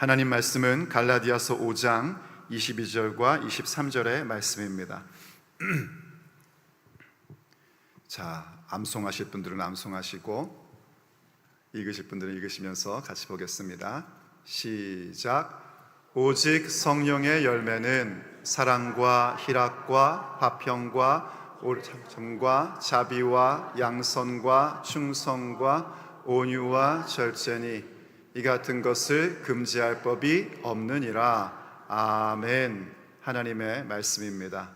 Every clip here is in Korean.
하나님 말씀은 갈라디아서 5장 22절과 23절의 말씀입니다. 자, 암송하실 분들은 암송하시고 읽으실 분들은 읽으시면서 같이 보겠습니다. 시작. 오직 성령의 열매는 사랑과 희락과 화평과 옳음과 자비와 양선과 충성과 온유와 절제니 이 같은 것을 금지할 법이 없느니라. 아멘. 하나님의 말씀입니다.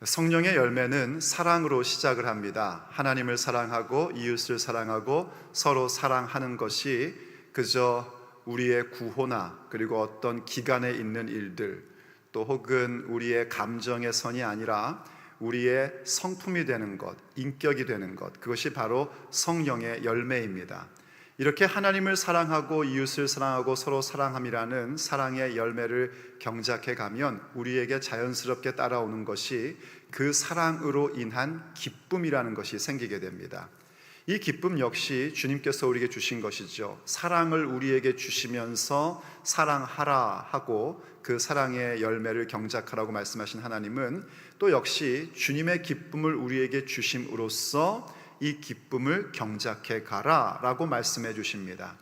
성령의 열매는 사랑으로 시작을 합니다. 하나님을 사랑하고 이웃을 사랑하고 서로 사랑하는 것이 그저 우리의 구호나 그리고 어떤 기간에 있는 일들, 또 혹은 우리의 감정의 선이 아니라 우리의 성품이 되는 것, 인격이 되는 것, 그것이 바로 성령의 열매입니다. 이렇게 하나님을 사랑하고 이웃을 사랑하고 서로 사랑함이라는 사랑의 열매를 경작해 가면 우리에게 자연스럽게 따라오는 것이 그 사랑으로 인한 기쁨이라는 것이 생기게 됩니다. 이 기쁨 역시 주님께서 우리에게 주신 것이죠. 사랑을 우리에게 주시면서 사랑하라 하고 그 사랑의 열매를 경작하라고 말씀하신 하나님은 또 역시 주님의 기쁨을 우리에게 주심으로써 이 기쁨을 경작해 가라 라고 말씀해 주십니다.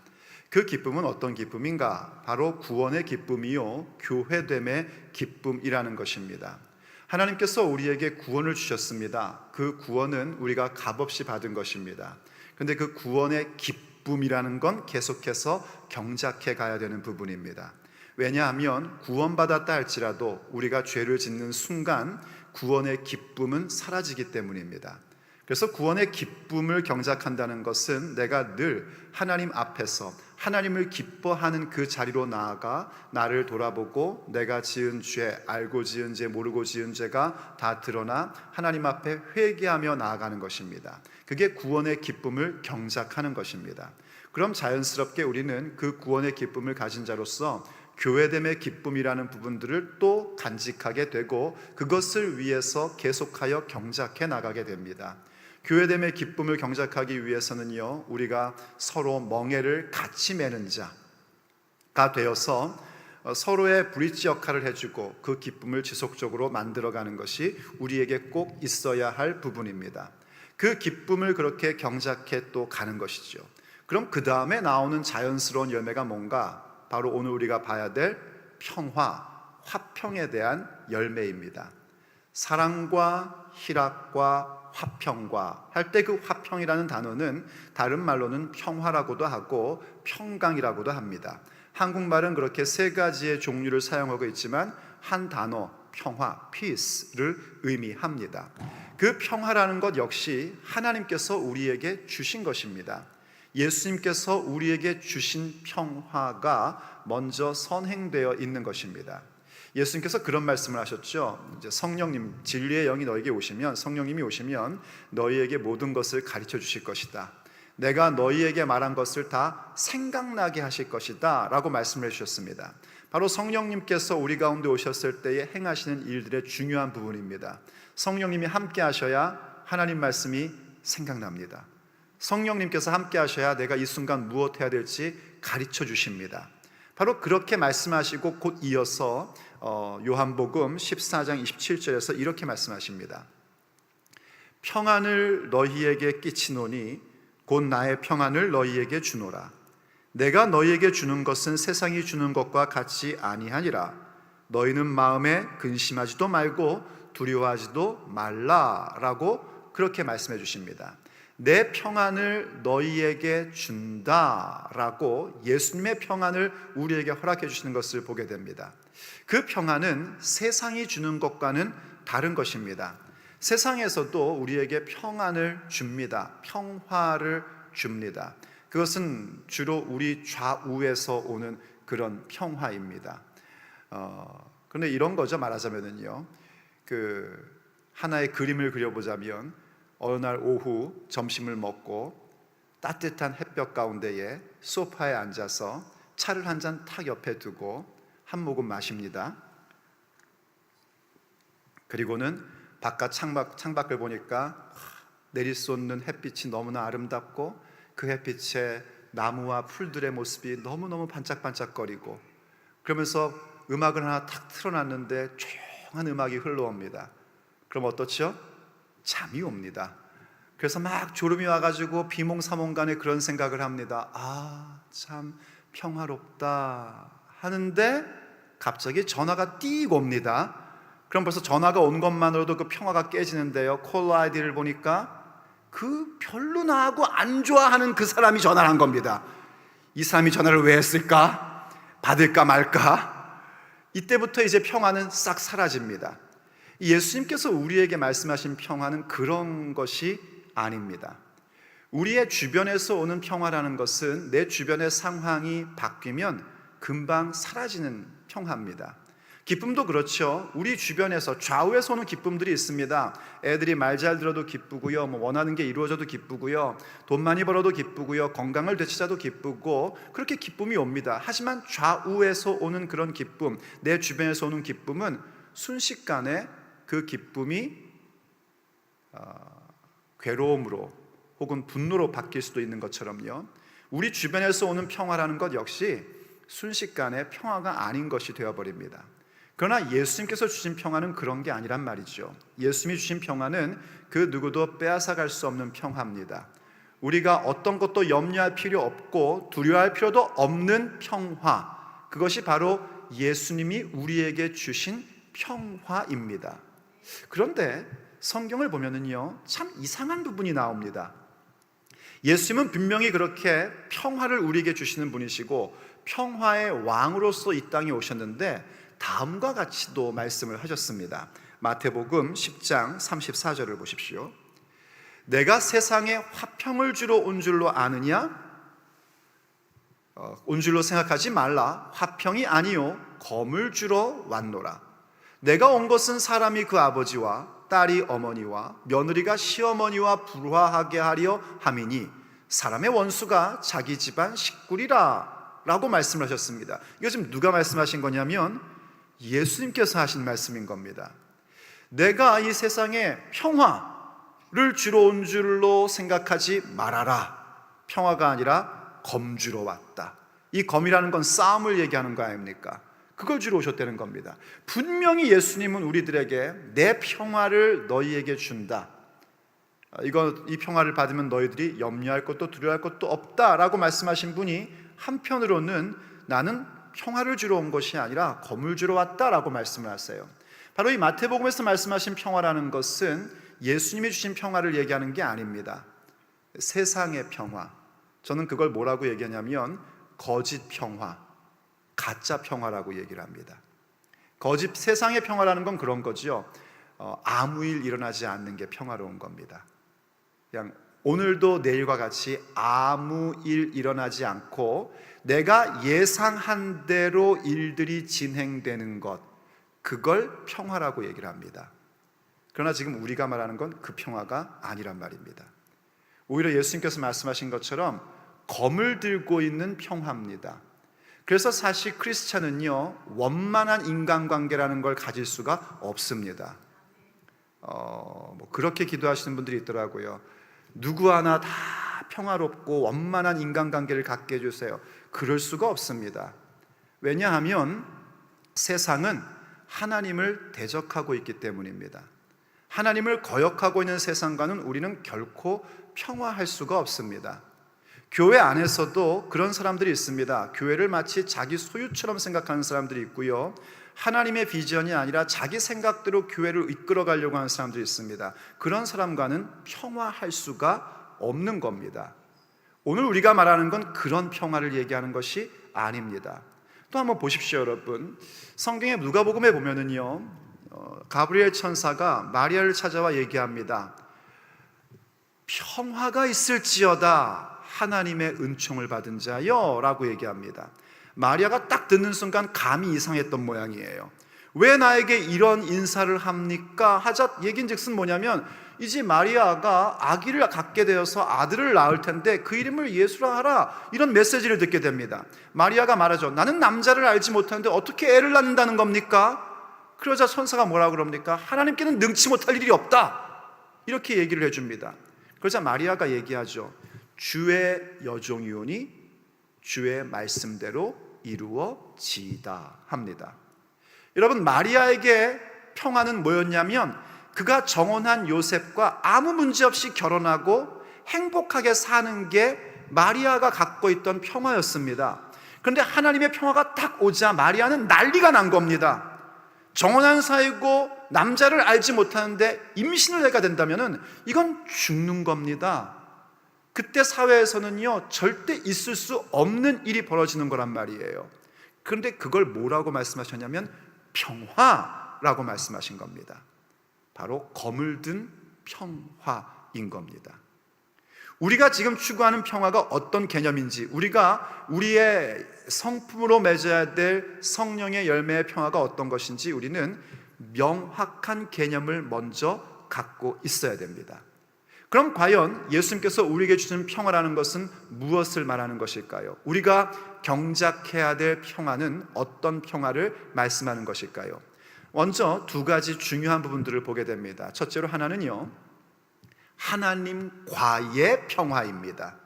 그 기쁨은 어떤 기쁨인가? 바로 구원의 기쁨이요 교회됨의 기쁨이라는 것입니다. 하나님께서 우리에게 구원을 주셨습니다. 그 구원은 우리가 값없이 받은 것입니다. 그런데 그 구원의 기쁨이라는 건 계속해서 경작해 가야 되는 부분입니다. 왜냐하면 구원받았다 할지라도 우리가 죄를 짓는 순간 구원의 기쁨은 사라지기 때문입니다. 그래서 구원의 기쁨을 경작한다는 것은 내가 늘 하나님 앞에서 하나님을 기뻐하는 그 자리로 나아가 나를 돌아보고 내가 지은 죄, 알고 지은 죄, 모르고 지은 죄가 다 드러나 하나님 앞에 회개하며 나아가는 것입니다. 그게 구원의 기쁨을 경작하는 것입니다. 그럼 자연스럽게 우리는 그 구원의 기쁨을 가진 자로서 교회됨의 기쁨이라는 부분들을 또 간직하게 되고 그것을 위해서 계속하여 경작해 나가게 됩니다. 교회됨의 기쁨을 경작하기 위해서는요, 우리가 서로 멍에를 같이 매는 자가 되어서 서로의 브릿지 역할을 해주고 그 기쁨을 지속적으로 만들어가는 것이 우리에게 꼭 있어야 할 부분입니다. 그 기쁨을 그렇게 경작해 또 가는 것이죠. 그럼 그 다음에 나오는 자연스러운 열매가 뭔가? 바로 오늘 우리가 봐야 될 평화, 화평에 대한 열매입니다. 사랑과 희락과 화평과 할 때 그 화평이라는 단어는 다른 말로는 평화라고도 하고 평강이라고도 합니다. 한국말은 그렇게 세 가지의 종류를 사용하고 있지만 한 단어 평화, peace를 의미합니다. 그 평화라는 것 역시 하나님께서 우리에게 주신 것입니다. 예수님께서 우리에게 주신 평화가 먼저 선행되어 있는 것입니다. 예수님께서 그런 말씀을 하셨죠. 이제 성령님, 진리의 영이 너에게 오시면, 성령님이 오시면 너희에게 모든 것을 가르쳐 주실 것이다. 내가 너희에게 말한 것을 다 생각나게 하실 것이다 라고 말씀을 해주셨습니다. 바로 성령님께서 우리 가운데 오셨을 때에 행하시는 일들의 중요한 부분입니다. 성령님이 함께 하셔야 하나님 말씀이 생각납니다. 성령님께서 함께 하셔야 내가 이 순간 무엇 해야 될지 가르쳐 주십니다. 바로 그렇게 말씀하시고 곧 이어서 요한복음 14장 27절에서 이렇게 말씀하십니다. 평안을 너희에게 끼치노니 곧 나의 평안을 너희에게 주노라. 내가 너희에게 주는 것은 세상이 주는 것과 같이 아니하니라. 너희는 마음에 근심하지도 말고 두려워하지도 말라라고 그렇게 말씀해 주십니다. 내 평안을 너희에게 준다라고 예수님의 평안을 우리에게 허락해 주시는 것을 보게 됩니다. 그 평안은 세상이 주는 것과는 다른 것입니다. 세상에서도 우리에게 평안을 줍니다. 평화를 줍니다. 그것은 주로 우리 좌우에서 오는 그런 평화입니다. 그런데 이런 거죠. 말하자면요, 하나의 그림을 그려보자면 어느 날 오후 점심을 먹고 따뜻한 햇볕 가운데에 소파에 앉아서 차를 한 잔 탁 옆에 두고 한 모금 마십니다. 그리고는 바깥 창밖을 보니까 내리쏟는 햇빛이 너무나 아름답고 그 햇빛에 나무와 풀들의 모습이 너무너무 반짝반짝거리고, 그러면서 음악을 하나 탁 틀어놨는데 조용한 음악이 흘러옵니다. 그럼 어떻죠? 잠이 옵니다. 그래서 막 졸음이 와가지고 비몽사몽간에 그런 생각을 합니다. 아, 참 평화롭다 하는데 갑자기 전화가 띠고 옵니다. 그럼 벌써 전화가 온 것만으로도 그 평화가 깨지는데요, 콜 아이디를 보니까 그 별로 나하고 안 좋아하는 그 사람이 전화를 한 겁니다. 이 사람이 전화를 왜 했을까? 받을까 말까? 이때부터 이제 평화는 싹 사라집니다. 예수님께서 우리에게 말씀하신 평화는 그런 것이 아닙니다. 우리의 주변에서 오는 평화라는 것은 내 주변의 상황이 바뀌면 금방 사라지는 평화입니다. 기쁨도 그렇죠. 우리 주변에서 좌우에서 오는 기쁨들이 있습니다. 애들이 말 잘 들어도 기쁘고요, 원하는 게 이루어져도 기쁘고요, 돈 많이 벌어도 기쁘고요, 건강을 되찾아도 기쁘고, 그렇게 기쁨이 옵니다. 하지만 좌우에서 오는 그런 기쁨, 내 주변에서 오는 기쁨은 순식간에 그 기쁨이 괴로움으로 혹은 분노로 바뀔 수도 있는 것처럼요, 우리 주변에서 오는 평화라는 것 역시 순식간에 평화가 아닌 것이 되어버립니다. 그러나 예수님께서 주신 평화는 그런 게 아니란 말이죠. 예수님이 주신 평화는 그 누구도 빼앗아갈 수 없는 평화입니다. 우리가 어떤 것도 염려할 필요 없고 두려워할 필요도 없는 평화, 그것이 바로 예수님이 우리에게 주신 평화입니다. 그런데 성경을 보면은요, 참 이상한 부분이 나옵니다. 예수님은 분명히 그렇게 평화를 우리에게 주시는 분이시고 평화의 왕으로서 이 땅에 오셨는데 다음과 같이도 말씀을 하셨습니다. 마태복음 10장 34절을 보십시오. 내가 세상에 화평을 주러 온 줄로 아느냐? 온 줄로 생각하지 말라. 화평이 아니요 검을 주러 왔노라. 내가 온 것은 사람이 그 아버지와 딸이 어머니와 며느리가 시어머니와 불화하게 하려 함이니 사람의 원수가 자기 집안 식구리라 라고 말씀을 하셨습니다. 이거 지금 누가 말씀하신 거냐면 예수님께서 하신 말씀인 겁니다. 내가 이 세상에 평화를 주러 온 줄로 생각하지 말아라. 평화가 아니라 검 주러 왔다. 이 검이라는 건 싸움을 얘기하는 거 아닙니까? 그걸 주러 오셨다는 겁니다. 분명히 예수님은 우리들에게 내 평화를 너희에게 준다, 이 평화를 받으면 너희들이 염려할 것도 두려워할 것도 없다라고 말씀하신 분이 한편으로는 나는 평화를 주러 온 것이 아니라 검을 주러 왔다라고 말씀을 하세요. 바로 이 마태복음에서 말씀하신 평화라는 것은 예수님이 주신 평화를 얘기하는 게 아닙니다. 세상의 평화, 저는 그걸 뭐라고 얘기하냐면 거짓 평화, 가짜 평화라고 얘기를 합니다. 거짓 세상의 평화라는 건 그런 거죠. 아무 일 일어나지 않는 게 평화로운 겁니다. 그냥 오늘도 내일과 같이 아무 일 일어나지 않고 내가 예상한 대로 일들이 진행되는 것, 그걸 평화라고 얘기를 합니다. 그러나 지금 우리가 말하는 건 그 평화가 아니란 말입니다. 오히려 예수님께서 말씀하신 것처럼 검을 들고 있는 평화입니다. 그래서 사실 크리스찬은요, 원만한 인간관계라는 걸 가질 수가 없습니다. 그렇게 기도하시는 분들이 있더라고요. 누구 하나 다 평화롭고 원만한 인간관계를 갖게 해주세요. 그럴 수가 없습니다. 왜냐하면 세상은 하나님을 대적하고 있기 때문입니다. 하나님을 거역하고 있는 세상과는 우리는 결코 평화할 수가 없습니다. 교회 안에서도 그런 사람들이 있습니다. 교회를 마치 자기 소유처럼 생각하는 사람들이 있고요, 하나님의 비전이 아니라 자기 생각대로 교회를 이끌어 가려고 하는 사람들이 있습니다. 그런 사람과는 평화할 수가 없는 겁니다. 오늘 우리가 말하는 건 그런 평화를 얘기하는 것이 아닙니다. 또 한번 보십시오, 여러분. 성경의 누가복음에 보면은요, 가브리엘 천사가 마리아를 찾아와 얘기합니다. 평화가 있을지어다, 하나님의 은총을 받은 자여 라고 얘기합니다. 마리아가 딱 듣는 순간 감이 이상했던 모양이에요. 왜 나에게 이런 인사를 합니까? 하자 얘긴즉슨 뭐냐면 이제 마리아가 아기를 갖게 되어서 아들을 낳을 텐데 그 이름을 예수라 하라, 이런 메시지를 듣게 됩니다. 마리아가 말하죠. 나는 남자를 알지 못하는데 어떻게 애를 낳는다는 겁니까? 그러자 천사가 뭐라고 그럽니까? 하나님께는 능치 못할 일이 없다, 이렇게 얘기를 해줍니다. 그러자 마리아가 얘기하죠. 주의 여종이오니 주의 말씀대로 이루어지이다 합니다. 여러분, 마리아에게 평화는 뭐였냐면 그가 정혼한 요셉과 아무 문제 없이 결혼하고 행복하게 사는 게 마리아가 갖고 있던 평화였습니다. 그런데 하나님의 평화가 딱 오자 마리아는 난리가 난 겁니다. 정혼한 사이고 남자를 알지 못하는데 임신을 하게 된다면 이건 죽는 겁니다. 그때 사회에서는요, 절대 있을 수 없는 일이 벌어지는 거란 말이에요. 그런데 그걸 뭐라고 말씀하셨냐면 평화라고 말씀하신 겁니다. 바로 검을 든 평화인 겁니다. 우리가 지금 추구하는 평화가 어떤 개념인지, 우리가 우리의 성품으로 맺어야 될 성령의 열매의 평화가 어떤 것인지 우리는 명확한 개념을 먼저 갖고 있어야 됩니다. 그럼 과연 예수님께서 우리에게 주시는 평화라는 것은 무엇을 말하는 것일까요? 우리가 경작해야 될 평화는 어떤 평화를 말씀하는 것일까요? 먼저 두 가지 중요한 부분들을 보게 됩니다. 첫째로 하나는요, 하나님과의 평화입니다.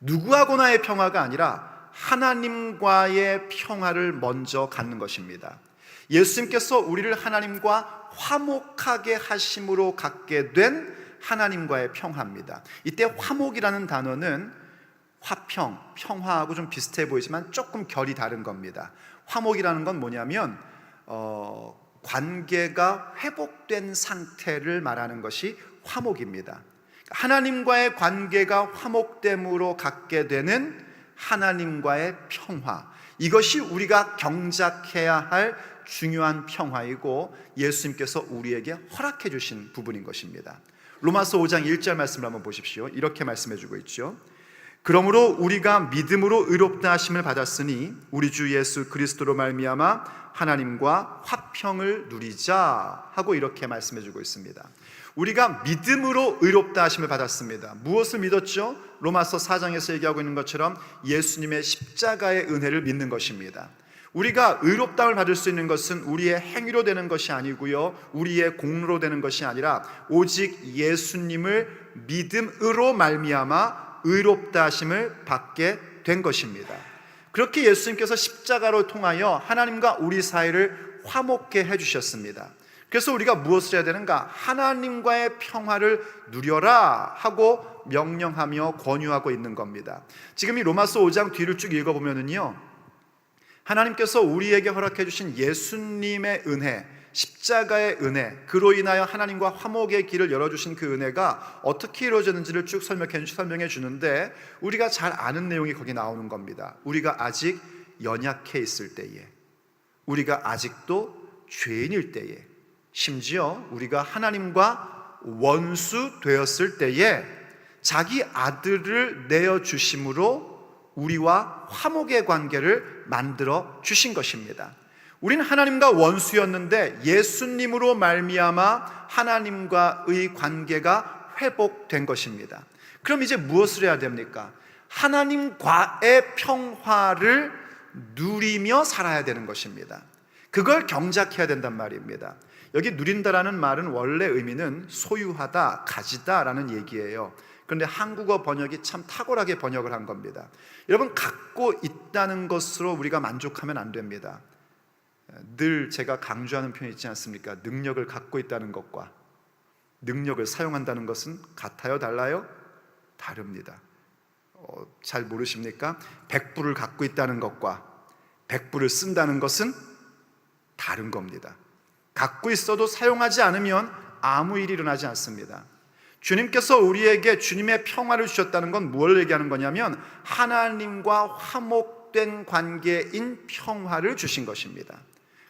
누구하고나의 평화가 아니라 하나님과의 평화를 먼저 갖는 것입니다. 예수님께서 우리를 하나님과 화목하게 하심으로 갖게 된 하나님과의 평화입니다. 이때 화목이라는 단어는 화평, 평화하고 좀 비슷해 보이지만 조금 결이 다른 겁니다. 화목이라는 건 뭐냐면 관계가 회복된 상태를 말하는 것이 화목입니다. 하나님과의 관계가 화목됨으로 갖게 되는 하나님과의 평화, 이것이 우리가 경작해야 할 중요한 평화이고 예수님께서 우리에게 허락해 주신 부분인 것입니다. 로마서 5장 1절 말씀을 한번 보십시오. 이렇게 말씀해 주고 있죠. 그러므로 우리가 믿음으로 의롭다 하심을 받았으니 우리 주 예수 그리스도로 말미암아 하나님과 화평을 누리자 하고 이렇게 말씀해 주고 있습니다. 우리가 믿음으로 의롭다 하심을 받았습니다. 무엇을 믿었죠? 로마서 4장에서 얘기하고 있는 것처럼 예수님의 십자가의 은혜를 믿는 것입니다. 우리가 의롭다함을 받을 수 있는 것은 우리의 행위로 되는 것이 아니고요, 우리의 공로로 되는 것이 아니라 오직 예수님을 믿음으로 말미암아 의롭다 하심을 받게 된 것입니다. 그렇게 예수님께서 십자가로 통하여 하나님과 우리 사이를 화목게 해주셨습니다. 그래서 우리가 무엇을 해야 되는가? 하나님과의 평화를 누려라 하고 명령하며 권유하고 있는 겁니다. 지금 이 로마서 5장 뒤를 쭉 읽어보면은요, 하나님께서 우리에게 허락해 주신 예수님의 은혜, 십자가의 은혜, 그로 인하여 하나님과 화목의 길을 열어주신 그 은혜가 어떻게 이루어졌는지를 쭉 설명해 주는데, 우리가 잘 아는 내용이 거기 나오는 겁니다. 우리가 아직 연약해 있을 때에, 우리가 아직도 죄인일 때에, 심지어 우리가 하나님과 원수 되었을 때에 자기 아들을 내어주심으로 우리와 화목의 관계를 만들어 주신 것입니다. 우리는 하나님과 원수였는데 예수님으로 말미암아 하나님과의 관계가 회복된 것입니다. 그럼 이제 무엇을 해야 됩니까? 하나님과의 평화를 누리며 살아야 되는 것입니다. 그걸 경작해야 된단 말입니다. 여기 누린다라는 말은 원래 의미는 소유하다, 가지다라는 얘기예요. 그런데 한국어 번역이 참 탁월하게 번역을 한 겁니다. 여러분, 갖고 있다는 것으로 우리가 만족하면 안 됩니다. 늘 제가 강조하는 표현이 있지 않습니까? 능력을 갖고 있다는 것과 능력을 사용한다는 것은 같아요? 달라요? 다릅니다. 잘 모르십니까? 100불을 갖고 있다는 것과 100불을 쓴다는 것은 다른 겁니다. 갖고 있어도 사용하지 않으면 아무 일이 일어나지 않습니다. 주님께서 우리에게 주님의 평화를 주셨다는 건 무엇을 얘기하는 거냐면 하나님과 화목된 관계인 평화를 주신 것입니다.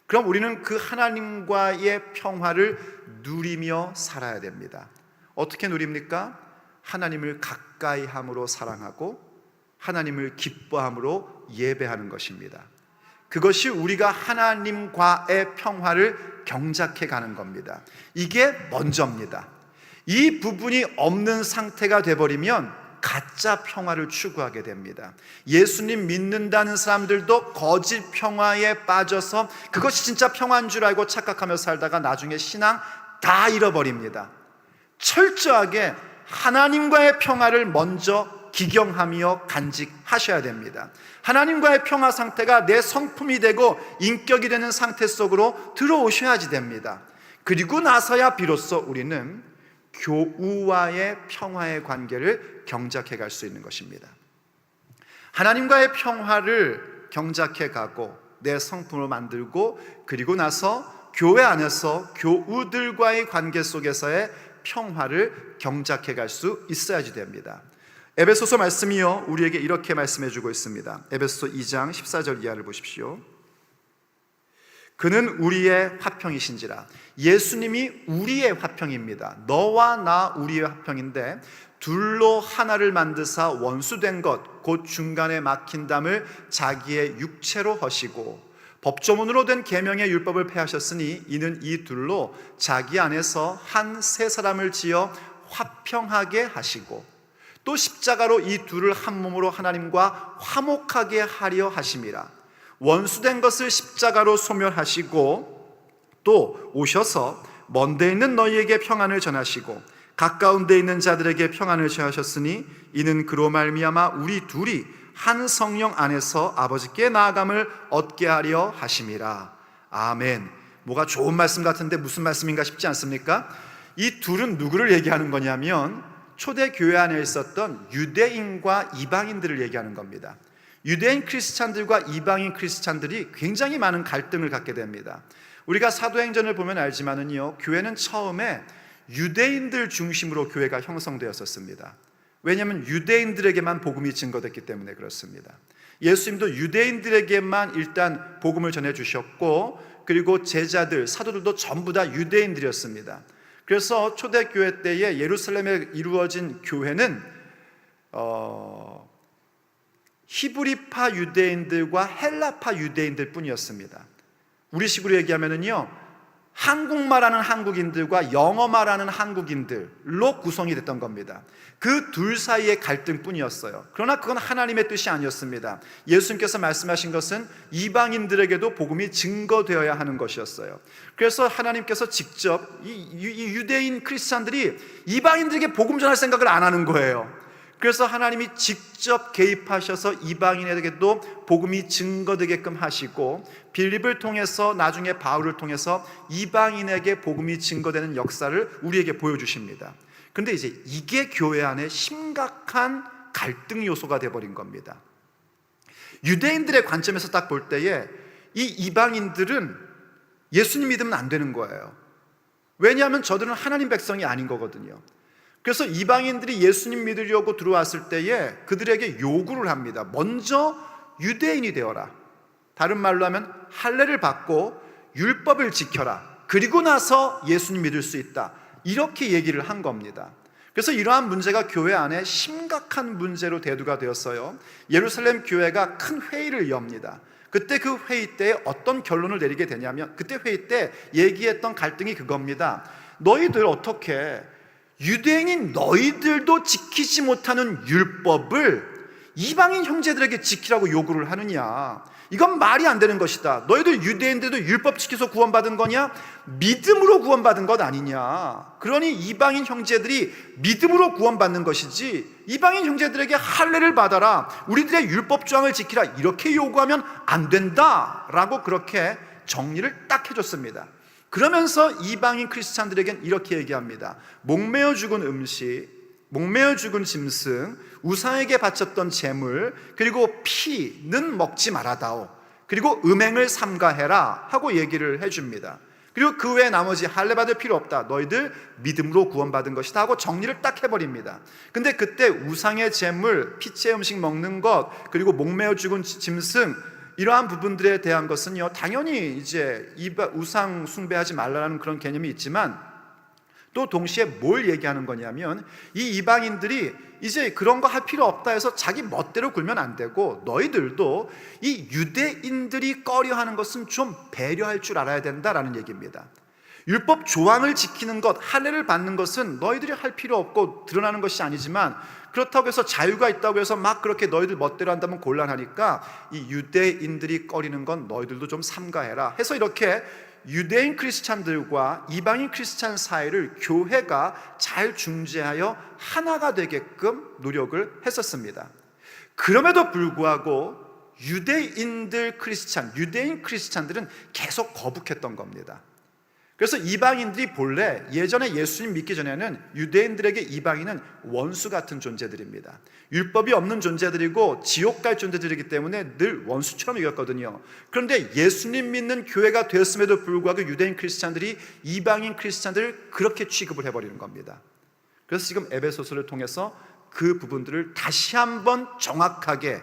그럼 우리는 그 하나님과의 평화를 누리며 살아야 됩니다. 어떻게 누립니까? 하나님을 가까이 함으로 사랑하고 하나님을 기뻐함으로 예배하는 것입니다. 그것이 우리가 하나님과의 평화를 경작해 가는 겁니다. 이게 먼저입니다. 이 부분이 없는 상태가 돼버리면 가짜 평화를 추구하게 됩니다. 예수님 믿는다는 사람들도 거짓 평화에 빠져서 그것이 진짜 평화인 줄 알고 착각하며 살다가 나중에 신앙 다 잃어버립니다. 철저하게 하나님과의 평화를 먼저 기경하며 간직하셔야 됩니다. 하나님과의 평화 상태가 내 성품이 되고 인격이 되는 상태 속으로 들어오셔야지 됩니다. 그리고 나서야 비로소 우리는 교우와의 평화의 관계를 경작해 갈 수 있는 것입니다. 하나님과의 평화를 경작해 가고 내 성품을 만들고, 그리고 나서 교회 안에서 교우들과의 관계 속에서의 평화를 경작해 갈 수 있어야지 됩니다. 에베소서 말씀이요 우리에게 이렇게 말씀해 주고 있습니다. 에베소서 2장 14절 이하를 보십시오. 그는 우리의 화평이신지라. 예수님이 우리의 화평입니다. 너와 나 우리의 화평인데, 둘로 하나를 만드사 원수된 것 곧 중간에 막힌 담을 자기의 육체로 허시고 법조문으로 된 계명의 율법을 폐하셨으니 이는 이 둘로 자기 안에서 한 새 사람을 지어 화평하게 하시고 또 십자가로 이 둘을 한 몸으로 하나님과 화목하게 하려 하심이라. 원수된 것을 십자가로 소멸하시고 또 오셔서 먼데 있는 너희에게 평안을 전하시고 가까운 데 있는 자들에게 평안을 전하셨으니 이는 그로 말미암아 우리 둘이 한 성령 안에서 아버지께 나아감을 얻게 하려 하심이라. 아멘. 뭐가 좋은 말씀 같은데 무슨 말씀인가 싶지 않습니까? 이 둘은 누구를 얘기하는 거냐면 초대교회 안에 있었던 유대인과 이방인들을 얘기하는 겁니다. 유대인 크리스찬들과 이방인 크리스찬들이 굉장히 많은 갈등을 갖게 됩니다. 우리가 사도행전을 보면 알지만은요, 교회는 처음에 유대인들 중심으로 교회가 형성되었었습니다. 왜냐하면 유대인들에게만 복음이 증거됐기 때문에 그렇습니다. 예수님도 유대인들에게만 일단 복음을 전해주셨고, 그리고 제자들, 사도들도 전부 다 유대인들이었습니다. 그래서 초대교회 때에 예루살렘에 이루어진 교회는 히브리파 유대인들과 헬라파 유대인들 뿐이었습니다. 우리식으로 얘기하면은요, 한국말하는 한국인들과 영어말하는 한국인들로 구성이 됐던 겁니다. 그 둘 사이의 갈등뿐이었어요. 그러나 그건 하나님의 뜻이 아니었습니다. 예수님께서 말씀하신 것은 이방인들에게도 복음이 증거되어야 하는 것이었어요. 그래서 하나님께서 직접 이 유대인 크리스찬들이 이방인들에게 복음 전할 생각을 안 하는 거예요. 그래서 하나님이 직접 개입하셔서 이방인에게도 복음이 증거되게끔 하시고, 빌립을 통해서 나중에 바울을 통해서 이방인에게 복음이 증거되는 역사를 우리에게 보여주십니다. 그런데 이제 이게 교회 안에 심각한 갈등 요소가 되어버린 겁니다. 유대인들의 관점에서 딱 볼 때에 이 이방인들은 예수님 믿으면 안 되는 거예요. 왜냐하면 저들은 하나님 백성이 아닌 거거든요. 그래서 이방인들이 예수님 믿으려고 들어왔을 때에 그들에게 요구를 합니다. 먼저 유대인이 되어라. 다른 말로 하면 할례를 받고 율법을 지켜라. 그리고 나서 예수님 믿을 수 있다. 이렇게 얘기를 한 겁니다. 그래서 이러한 문제가 교회 안에 심각한 문제로 대두가 되었어요. 예루살렘 교회가 큰 회의를 엽니다. 그때 그 회의 때에 어떤 결론을 내리게 되냐면, 그때 회의 때 얘기했던 갈등이 그겁니다. 너희들 어떻게 유대인인 너희들도 지키지 못하는 율법을 이방인 형제들에게 지키라고 요구를 하느냐? 이건 말이 안 되는 것이다. 너희들 유대인들도 율법 지켜서 구원받은 거냐? 믿음으로 구원받은 것 아니냐? 그러니 이방인 형제들이 믿음으로 구원받는 것이지, 이방인 형제들에게 할례를 받아라, 우리들의 율법 조항을 지키라, 이렇게 요구하면 안 된다라고 그렇게 정리를 딱 해줬습니다. 그러면서 이방인 크리스찬들에겐 이렇게 얘기합니다. 목매어 죽은 음식, 목매어 죽은 짐승, 우상에게 바쳤던 제물, 그리고 피는 먹지 말아다오. 그리고 음행을 삼가해라 하고 얘기를 해줍니다. 그리고 그 외에 나머지 할례 받을 필요 없다. 너희들 믿음으로 구원받은 것이다 하고 정리를 딱 해버립니다. 근데 그때 우상의 제물, 피째 음식 먹는 것, 그리고 목매어 죽은 짐승, 이러한 부분들에 대한 것은요, 당연히 이제 우상 숭배하지 말라는 그런 개념이 있지만, 또 동시에 뭘 얘기하는 거냐면, 이 이방인들이 이제 그런 거 할 필요 없다 해서 자기 멋대로 굴면 안 되고, 너희들도 이 유대인들이 꺼려하는 것은 좀 배려할 줄 알아야 된다라는 얘기입니다. 율법 조항을 지키는 것, 할례를 받는 것은 너희들이 할 필요 없고 드러나는 것이 아니지만, 그렇다고 해서 자유가 있다고 해서 막 그렇게 너희들 멋대로 한다면 곤란하니까 이 유대인들이 꺼리는 건 너희들도 좀 삼가해라 해서 이렇게 유대인 크리스찬들과 이방인 크리스찬 사이를 교회가 잘 중재하여 하나가 되게끔 노력을 했었습니다. 그럼에도 불구하고 유대인 크리스찬들은 계속 거북했던 겁니다. 그래서 이방인들이 본래 예전에 예수님 믿기 전에는 유대인들에게 이방인은 원수 같은 존재들입니다. 율법이 없는 존재들이고 지옥 갈 존재들이기 때문에 늘 원수처럼 여겼거든요. 그런데 예수님 믿는 교회가 되었음에도 불구하고 유대인 크리스찬들이 이방인 크리스찬들을 그렇게 취급을 해버리는 겁니다. 그래서 지금 에베소서를 통해서 그 부분들을 다시 한번 정확하게,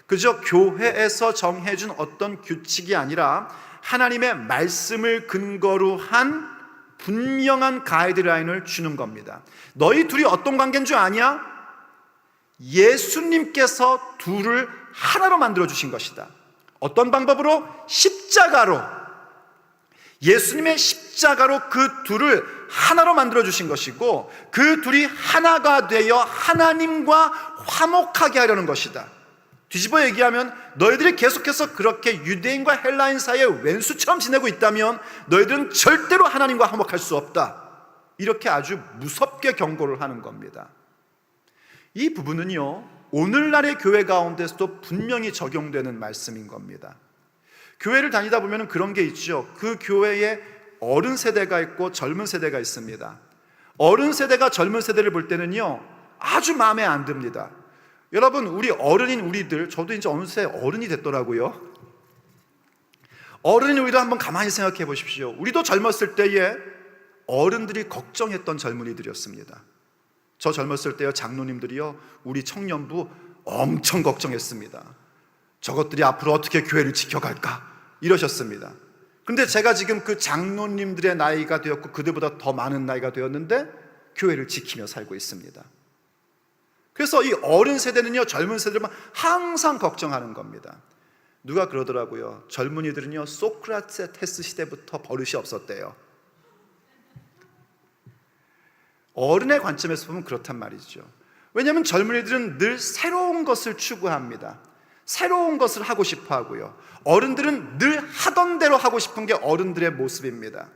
그저 교회에서 정해준 어떤 규칙이 아니라 하나님의 말씀을 근거로 한 분명한 가이드라인을 주는 겁니다. 너희 둘이 어떤 관계인 줄 아냐? 예수님께서 둘을 하나로 만들어 주신 것이다. 어떤 방법으로? 십자가로. 예수님의 십자가로 그 둘을 하나로 만들어 주신 것이고, 그 둘이 하나가 되어 하나님과 화목하게 하려는 것이다. 뒤집어 얘기하면 너희들이 계속해서 그렇게 유대인과 헬라인 사이에 왼수처럼 지내고 있다면 너희들은 절대로 하나님과 화목할 수 없다. 이렇게 아주 무섭게 경고를 하는 겁니다. 이 부분은요, 오늘날의 교회 가운데서도 분명히 적용되는 말씀인 겁니다. 교회를 다니다 보면 그런 게 있죠. 그 교회에 어른 세대가 있고 젊은 세대가 있습니다. 어른 세대가 젊은 세대를 볼 때는요, 아주 마음에 안 듭니다. 여러분, 우리 어른인 우리들, 저도 이제 어느새 어른이 됐더라고요. 어른인 우리도 한번 가만히 생각해 보십시오. 우리도 젊었을 때에 어른들이 걱정했던 젊은이들이었습니다. 저 젊었을 때요, 장로님들이요, 우리 청년부 엄청 걱정했습니다. 저것들이 앞으로 어떻게 교회를 지켜갈까 이러셨습니다. 그런데 제가 지금 그 장로님들의 나이가 되었고 그들보다 더 많은 나이가 되었는데 교회를 지키며 살고 있습니다. 그래서 이 어른 세대는요, 젊은 세대들만 항상 걱정하는 겁니다. 누가 그러더라고요. 젊은이들은요, 소크라테스 시대부터 버릇이 없었대요. 어른의 관점에서 보면 그렇단 말이죠. 왜냐하면 젊은이들은 늘 새로운 것을 추구합니다. 새로운 것을 하고 싶어 하고요. 어른들은 늘 하던 대로 하고 싶은 게 어른들의 모습입니다.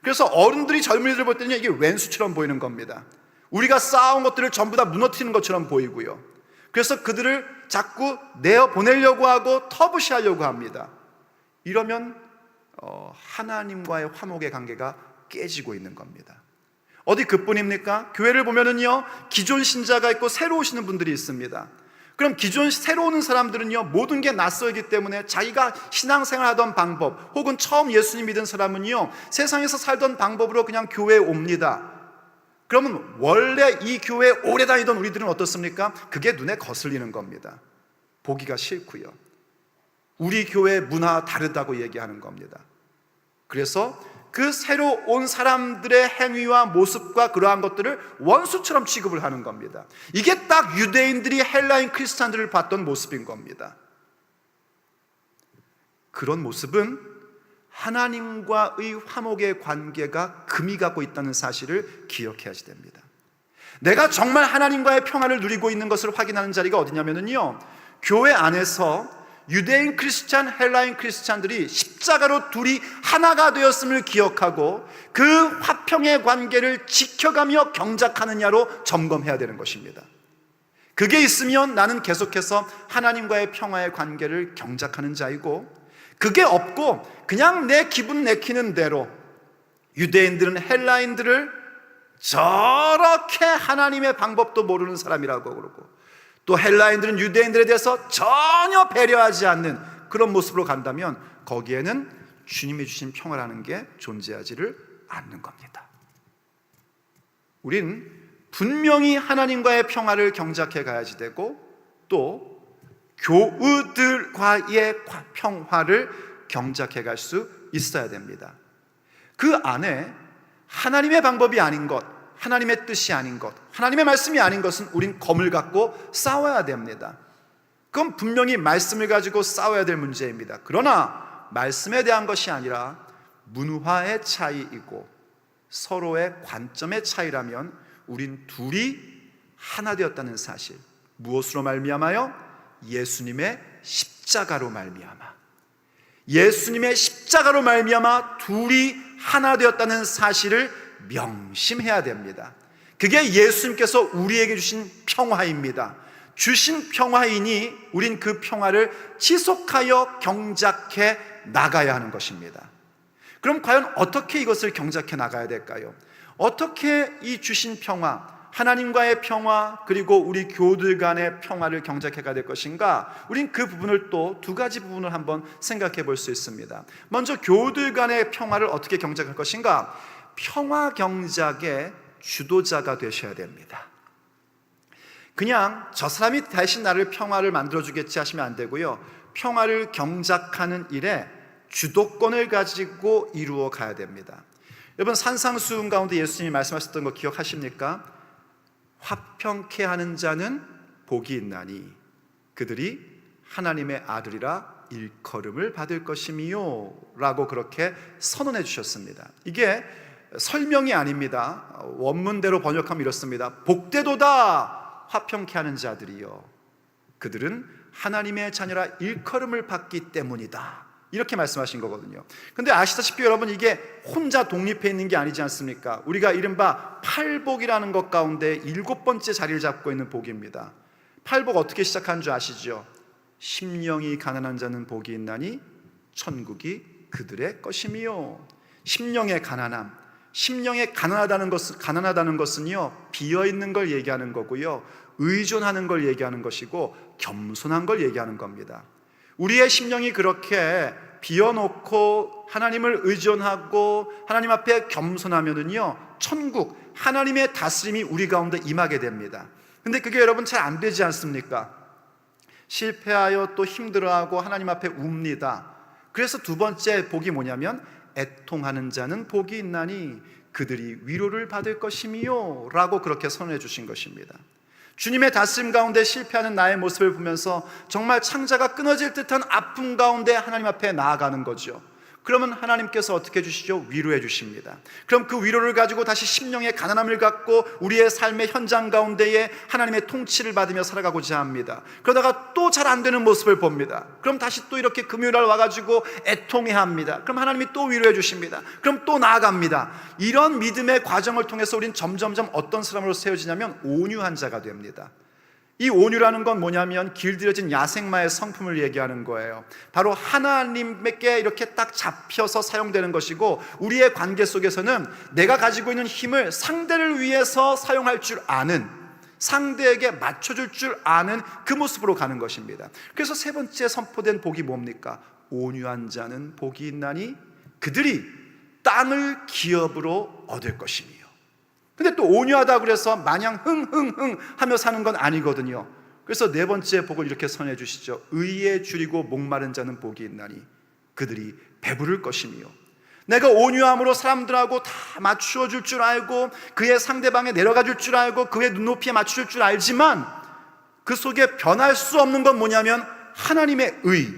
그래서 어른들이 젊은이들 볼 때는 이게 왼수처럼 보이는 겁니다. 우리가 쌓아온 것들을 전부 다 무너뜨리는 것처럼 보이고요. 그래서 그들을 자꾸 내어보내려고 하고 터부시하려고 합니다. 이러면 하나님과의 화목의 관계가 깨지고 있는 겁니다. 어디 그뿐입니까? 교회를 보면은요, 기존 신자가 있고 새로 오시는 분들이 있습니다. 그럼 기존 새로 오는 사람들은요, 모든 게 낯설기 때문에 자기가 신앙생활 하던 방법, 혹은 처음 예수님 믿은 사람은요, 세상에서 살던 방법으로 그냥 교회에 옵니다. 그러면 원래 이 교회에 오래 다니던 우리들은 어떻습니까? 그게 눈에 거슬리는 겁니다. 보기가 싫고요. 우리 교회 문화 다르다고 얘기하는 겁니다. 그래서 그 새로 온 사람들의 행위와 모습과 그러한 것들을 원수처럼 취급을 하는 겁니다. 이게 딱 유대인들이 헬라인 크리스찬들을 봤던 모습인 겁니다. 그런 모습은 하나님과의 화목의 관계가 금이 가고 있다는 사실을 기억해야지 됩니다. 내가 정말 하나님과의 평화를 누리고 있는 것을 확인하는 자리가 어디냐면요, 교회 안에서 유대인 크리스찬, 헬라인 크리스찬들이 십자가로 둘이 하나가 되었음을 기억하고 그 화평의 관계를 지켜가며 경작하느냐로 점검해야 되는 것입니다. 그게 있으면 나는 계속해서 하나님과의 평화의 관계를 경작하는 자이고, 그게 없고 그냥 내 기분 내키는 대로 유대인들은 헬라인들을 저렇게 하나님의 방법도 모르는 사람이라고 그러고, 또 헬라인들은 유대인들에 대해서 전혀 배려하지 않는 그런 모습으로 간다면 거기에는 주님이 주신 평화라는 게 존재하지를 않는 겁니다. 우린 분명히 하나님과의 평화를 경작해 가야지 되고, 또 교우들과의 평화를 경작해 갈 수 있어야 됩니다. 그 안에 하나님의 방법이 아닌 것, 하나님의 뜻이 아닌 것, 하나님의 말씀이 아닌 것은 우린 검을 갖고 싸워야 됩니다. 그건 분명히 말씀을 가지고 싸워야 될 문제입니다. 그러나 말씀에 대한 것이 아니라 문화의 차이이고 서로의 관점의 차이라면 우린 둘이 하나 되었다는 사실, 무엇으로 말미암아요? 예수님의 십자가로 말미암아. 예수님의 십자가로 말미암아 둘이 하나 되었다는 사실을 명심해야 됩니다. 그게 예수님께서 우리에게 주신 평화입니다. 주신 평화이니 우린 그 평화를 지속하여 경작해 나가야 하는 것입니다. 그럼 과연 어떻게 이것을 경작해 나가야 될까요? 어떻게 이 주신 평화, 하나님과의 평화, 그리고 우리 교우들 간의 평화를 경작해 가야 될 것인가? 우린 그 부분을 또 두 가지 부분을 한번 생각해 볼 수 있습니다. 먼저 교우들 간의 평화를 어떻게 경작할 것인가? 평화 경작의 주도자가 되셔야 됩니다. 그냥 저 사람이 대신 나를 평화를 만들어주겠지 하시면 안 되고요, 평화를 경작하는 일에 주도권을 가지고 이루어 가야 됩니다. 여러분, 산상수훈 가운데 예수님이 말씀하셨던 거 기억하십니까? 화평케 하는 자는 복이 있나니 그들이 하나님의 아들이라 일컬음을 받을 것이미요 라고 그렇게 선언해 주셨습니다. 이게 설명이 아닙니다. 원문대로 번역하면 이렇습니다. 복되도다 화평케 하는 자들이요 그들은 하나님의 자녀라 일컬음을 받기 때문이다, 이렇게 말씀하신 거거든요. 근데 아시다시피 여러분, 이게 혼자 독립해 있는 게 아니지 않습니까? 우리가 이른바 팔복이라는 것 가운데 7번째 자리를 잡고 있는 복입니다. 팔복 어떻게 시작하는 줄 아시죠? 심령이 가난한 자는 복이 있나니 천국이 그들의 것이미요. 심령의 가난함, 심령에 가난하다는 것은요, 비어있는 걸 얘기하는 거고요, 의존하는 걸 얘기하는 것이고 겸손한 걸 얘기하는 겁니다. 우리의 심령이 그렇게 비워놓고 하나님을 의존하고 하나님 앞에 겸손하면은요, 천국, 하나님의 다스림이 우리 가운데 임하게 됩니다. 근데 그게 여러분 잘 안 되지 않습니까? 실패하여 또 힘들어하고 하나님 앞에 웁니다. 그래서 두 번째 복이 뭐냐면 애통하는 자는 복이 있나니 그들이 위로를 받을 것이미요 라고 그렇게 선언해 주신 것입니다. 주님의 다스림 가운데 실패하는 나의 모습을 보면서 정말 창자가 끊어질 듯한 아픔 가운데 하나님 앞에 나아가는 거죠. 그러면 하나님께서 어떻게 해주시죠? 위로해 주십니다. 그럼 그 위로를 가지고 다시 심령의 가난함을 갖고 우리의 삶의 현장 가운데에 하나님의 통치를 받으며 살아가고자 합니다. 그러다가 또 잘 안 되는 모습을 봅니다. 그럼 다시 또 이렇게 금요일날 와가지고 애통해야 합니다. 그럼 하나님이 또 위로해 주십니다. 그럼 또 나아갑니다. 이런 믿음의 과정을 통해서 우린 점점점 어떤 사람으로 세워지냐면 온유한 자가 됩니다. 이 온유라는 건 뭐냐면 길들여진 야생마의 성품을 얘기하는 거예요. 바로 하나님께 이렇게 딱 잡혀서 사용되는 것이고, 우리의 관계 속에서는 내가 가지고 있는 힘을 상대를 위해서 사용할 줄 아는, 상대에게 맞춰줄 줄 아는 그 모습으로 가는 것입니다. 그래서 세 번째 선포된 복이 뭡니까? 온유한 자는 복이 있나니 그들이 땅을 기업으로 얻을 것이며. 근데 또 온유하다 그래서 마냥 흥흥흥 하며 사는 건 아니거든요. 그래서 네 번째 복을 이렇게 선해 주시죠. 의에 줄이고 목마른 자는 복이 있나니 그들이 배부를 것이며. 내가 온유함으로 사람들하고 다 맞추어 줄 줄 알고 그의 상대방에 내려가 줄 줄 알고 그의 눈높이에 맞춰줄 줄 알지만 그 속에 변할 수 없는 건 뭐냐면 하나님의 의,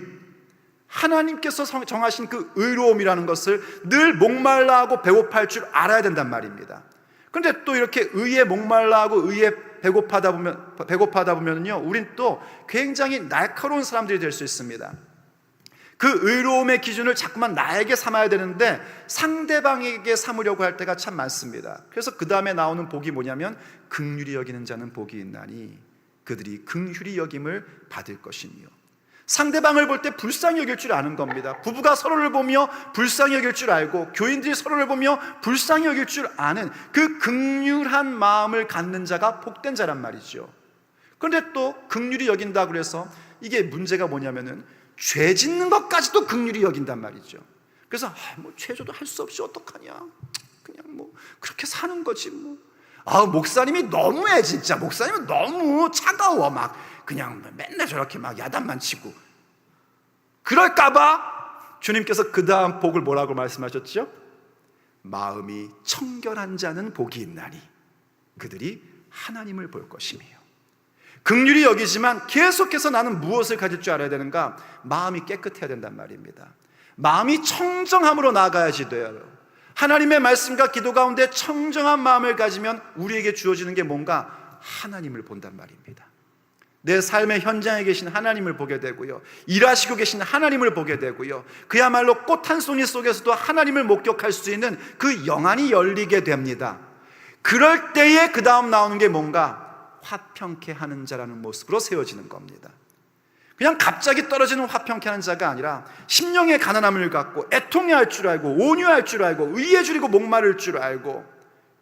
하나님께서 정하신 그 의로움이라는 것을 늘 목말라하고 배고파할 줄 알아야 된단 말입니다. 그런데 또 이렇게 의에 목말라하고 의에 배고파다 보면요, 우린 또 굉장히 날카로운 사람들이 될 수 있습니다. 그 의로움의 기준을 자꾸만 나에게 삼아야 되는데 상대방에게 삼으려고 할 때가 참 많습니다. 그래서 그 다음에 나오는 복이 뭐냐면 긍휼히 여기는 자는 복이 있나니 그들이 긍휼히 여김을 받을 것이며. 상대방을 볼 때 불쌍히 여길 줄 아는 겁니다. 부부가 서로를 보며 불쌍히 여길 줄 알고 교인들이 서로를 보며 불쌍히 여길 줄 아는 그 긍휼한 마음을 갖는 자가 복된 자란 말이죠. 그런데 또 긍휼히 여긴다고 그래서 이게 문제가 뭐냐면은 죄 짓는 것까지도 긍휼히 여긴단 말이죠. 그래서 죄져도 할 수 없이 어떡하냐, 그냥 그렇게 사는 거지 목사님이 너무해, 진짜 목사님은 너무 차가워, 그냥 맨날 저렇게 야단만 치고. 그럴까봐 주님께서 그 다음 복을 뭐라고 말씀하셨죠? 마음이 청결한 자는 복이 있나니 그들이 하나님을 볼 것이며. 긍휼히 여기지만 계속해서 나는 무엇을 가질 줄 알아야 되는가? 마음이 깨끗해야 된단 말입니다. 마음이 청정함으로 나아가야지 돼요. 하나님의 말씀과 기도 가운데 청정한 마음을 가지면 우리에게 주어지는 게 뭔가? 하나님을 본단 말입니다. 내 삶의 현장에 계신 하나님을 보게 되고요, 일하시고 계신 하나님을 보게 되고요, 그야말로 꽃 한 송이 속에서도 하나님을 목격할 수 있는 그 영안이 열리게 됩니다. 그럴 때에 그 다음 나오는 게 뭔가 화평케 하는 자라는 모습으로 세워지는 겁니다. 그냥 갑자기 떨어지는 화평케 하는 자가 아니라 심령의 가난함을 갖고 애통해할 줄 알고 온유할 줄 알고 의에 줄이고 목마를 줄 알고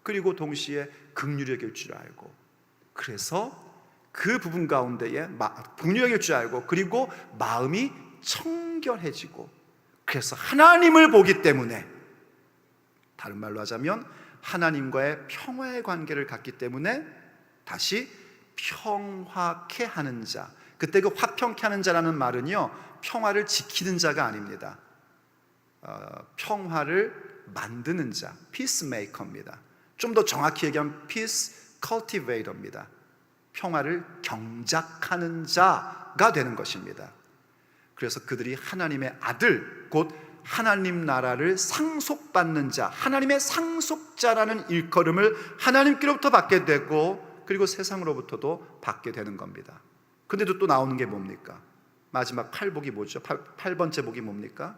그리고 동시에 긍휼히 여길 줄 알고, 그래서 그 부분 가운데에 긍휼히 여길 줄 알고 그리고 마음이 청결해지고, 그래서 하나님을 보기 때문에, 다른 말로 하자면 하나님과의 평화의 관계를 갖기 때문에 다시 평화케 하는 자. 그때 그 화평케 하는 자라는 말은요, 평화를 지키는 자가 아닙니다. 평화를 만드는 자, 피스메이커입니다. 좀 더 정확히 얘기하면 피스 컬티베이터입니다. 평화를 경작하는 자가 되는 것입니다. 그래서 그들이 하나님의 아들, 곧 하나님 나라를 상속받는 자, 하나님의 상속자라는 일컬음을 하나님께로부터 받게 되고 그리고 세상으로부터도 받게 되는 겁니다. 근데도 또 나오는 게 뭡니까? 마지막 8복이 뭐죠? 8번째 복이 뭡니까?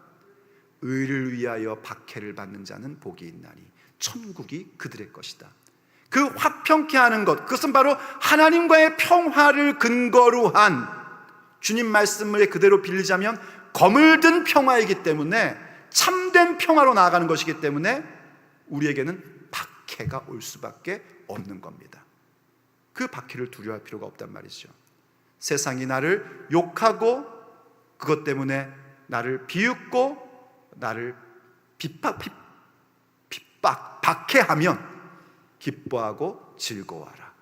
의를 위하여 박해를 받는 자는 복이 있나니 천국이 그들의 것이다. 그 화평케 하는 것, 그것은 바로 하나님과의 평화를 근거로 한, 주님 말씀을 그대로 빌리자면 거물든 평화이기 때문에, 참된 평화로 나아가는 것이기 때문에 우리에게는 박해가 올 수밖에 없는 겁니다. 그 박해를 두려워할 필요가 없단 말이죠. 세상이 나를 욕하고 그것 때문에 나를 비웃고 나를 박해하면 기뻐하고 즐거워하라.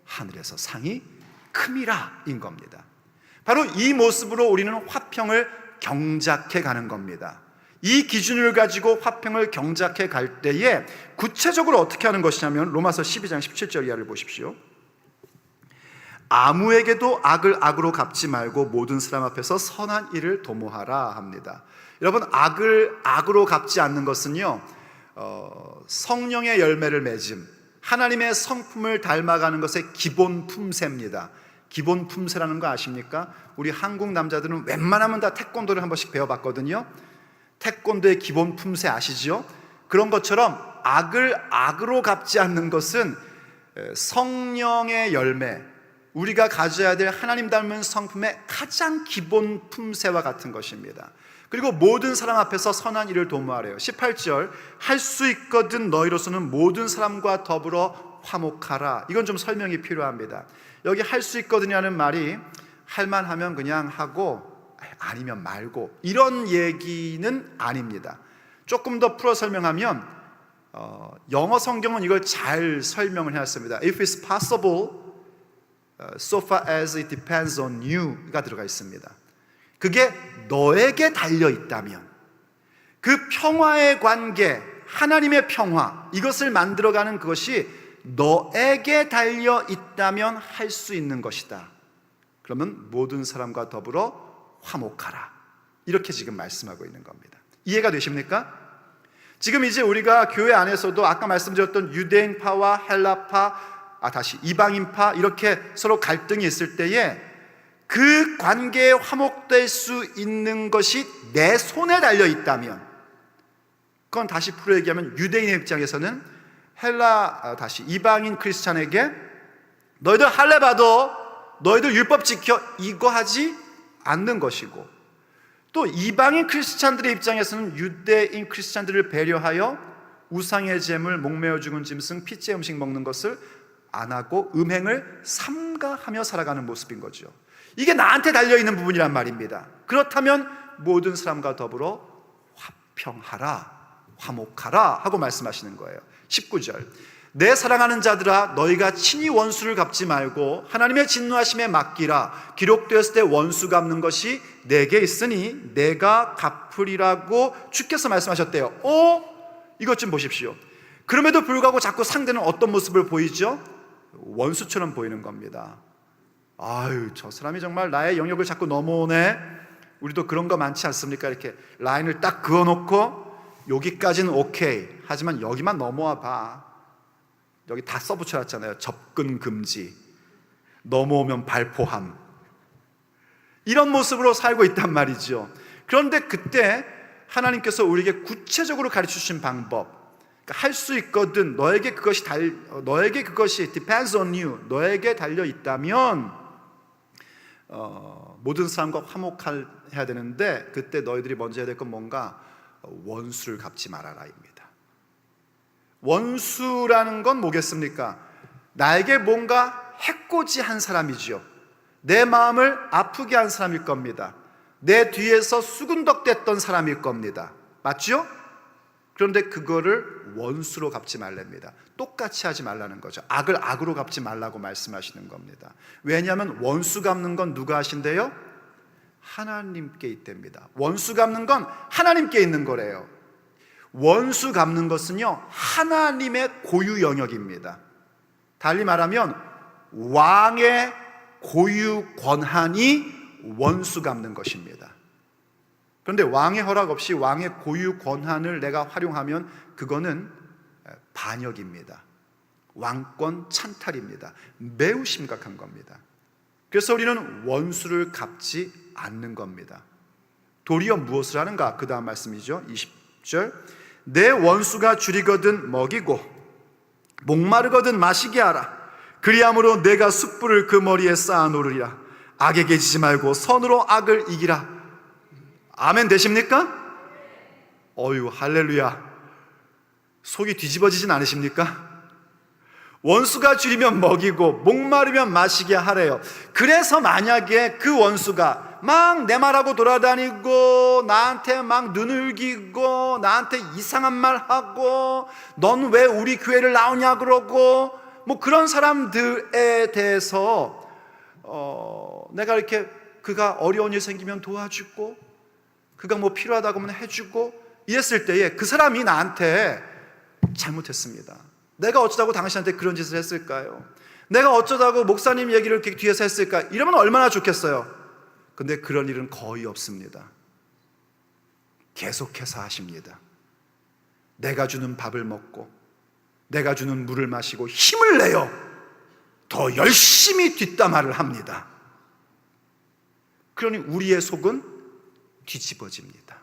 하늘에서 상이 큼이라 인 겁니다. 바로 이 모습으로 우리는 화평을 경작해 가는 겁니다. 이 기준을 가지고 화평을 경작해 갈 때에 구체적으로 어떻게 하는 것이냐면 로마서 12장 17절 이하를 보십시오. 아무에게도 악을 악으로 갚지 말고 모든 사람 앞에서 선한 일을 도모하라 합니다. 여러분, 악을 악으로 갚지 않는 것은요, 성령의 열매를 맺음, 하나님의 성품을 닮아가는 것의 기본 품새입니다. 기본 품새라는 거 아십니까? 우리 한국 남자들은 웬만하면 다 태권도를 한 번씩 배워봤거든요. 태권도의 기본 품새 아시죠? 그런 것처럼 악을 악으로 갚지 않는 것은 성령의 열매, 우리가 가져야 될 하나님 닮은 성품의 가장 기본 품새와 같은 것입니다. 그리고 모든 사람 앞에서 선한 일을 도모하래요. 18절, 할 수 있거든 너희로서는 모든 사람과 더불어 화목하라. 이건 좀 설명이 필요합니다. 여기 할 수 있거든이라는 말이 할만하면 그냥 하고 아니면 말고 이런 얘기는 아닙니다. 조금 더 풀어 설명하면 영어 성경은 이걸 잘 설명을 해놨습니다. If it's possible, so far as it depends on you가 들어가 있습니다. 그게 너에게 달려 있다면, 그 평화의 관계, 하나님의 평화, 이것을 만들어가는 그것이 너에게 달려 있다면 할 수 있는 것이다. 그러면 모든 사람과 더불어 화목하라. 이렇게 지금 말씀하고 있는 겁니다. 이해가 되십니까? 지금 이제 우리가 교회 안에서도 아까 말씀드렸던 유대인파와 헬라파, 이방인파 이렇게 서로 갈등이 있을 때에 그 관계에 화목될 수 있는 것이 내 손에 달려 있다면, 그건 다시 풀어 얘기하면 유대인의 입장에서는 이방인 크리스찬에게 너희들 할례 받아, 너희들 율법 지켜, 이거 하지 않는 것이고, 또 이방인 크리스찬들의 입장에서는 유대인 크리스찬들을 배려하여 우상의 제물, 목매어 죽은 짐승, 피째 음식 먹는 것을 안 하고 음행을 삼가하며 살아가는 모습인 거죠. 이게 나한테 달려있는 부분이란 말입니다. 그렇다면 모든 사람과 더불어 화평하라, 화목하라 하고 말씀하시는 거예요. 19절, 내 사랑하는 자들아 너희가 친히 원수를 갚지 말고 하나님의 진노하심에 맡기라. 기록되었을 때 원수 갚는 것이 내게 있으니 내가 갚으리라고 주께서 말씀하셨대요. 이것 좀 보십시오. 그럼에도 불구하고 자꾸 상대는 어떤 모습을 보이죠? 원수처럼 보이는 겁니다. 아유, 저 사람이 정말 나의 영역을 자꾸 넘어오네. 우리도 그런 거 많지 않습니까? 이렇게 라인을 딱 그어놓고 여기까지는 오케이, 하지만 여기만 넘어와 봐. 여기 다 써붙여놨잖아요. 접근 금지, 넘어오면 발포함, 이런 모습으로 살고 있단 말이죠. 그런데 그때 하나님께서 우리에게 구체적으로 가르쳐 주신 방법, 할 수 있거든, 너에게 그것이 depends on you, 너에게 달려 있다면 모든 사람과 화목해야 되는데, 그때 너희들이 먼저 해야 될 건 뭔가? 원수를 갚지 말아라입니다. 원수라는 건 뭐겠습니까? 나에게 뭔가 해코지한 사람이죠. 내 마음을 아프게 한 사람일 겁니다. 내 뒤에서 수군덕댔던 사람일 겁니다. 맞죠? 그런데 그거를 원수로 갚지 말랍니다. 똑같이 하지 말라는 거죠. 악을 악으로 갚지 말라고 말씀하시는 겁니다. 왜냐하면 원수 갚는 건 누가 하신대요? 하나님께 있답니다. 원수 갚는 건 하나님께 있는 거래요. 원수 갚는 것은요, 하나님의 고유 영역입니다. 달리 말하면 왕의 고유 권한이 원수 갚는 것입니다. 그런데 왕의 허락 없이 왕의 고유 권한을 내가 활용하면 그거는 반역입니다. 왕권 찬탈입니다. 매우 심각한 겁니다. 그래서 우리는 원수를 갚지 않는 겁니다. 도리어 무엇을 하는가? 그 다음 말씀이죠. 20절. 내 원수가 줄이거든 먹이고 목마르거든 마시게 하라. 그리함으로 내가 숯불을 그 머리에 쌓아 놓으리라. 악에게 지지 말고 선으로 악을 이기라. 아멘 되십니까? 어유 할렐루야. 속이 뒤집어지진 않으십니까? 원수가 줄이면 먹이고 목마르면 마시게 하래요. 그래서 만약에 그 원수가 막 내 말하고 돌아다니고 나한테 막 눈을기고 나한테 이상한 말 하고 넌 왜 우리 교회를 나오냐 그러고 뭐 그런 사람들에 대해서 내가 이렇게 그가 어려운 일 생기면 도와주고 그가 뭐 필요하다고 하면 해주고 이랬을 때에 그 사람이 나한테 잘못했습니다. 내가 어쩌다고 당신한테 그런 짓을 했을까요? 내가 어쩌다고 목사님 얘기를 이렇게 뒤에서 했을까? 이러면 얼마나 좋겠어요. 근데 그런 일은 거의 없습니다. 계속해서 하십니다. 내가 주는 밥을 먹고 내가 주는 물을 마시고 힘을 내요 더 열심히 뒷담화를 합니다. 그러니 우리의 속은 뒤집어집니다.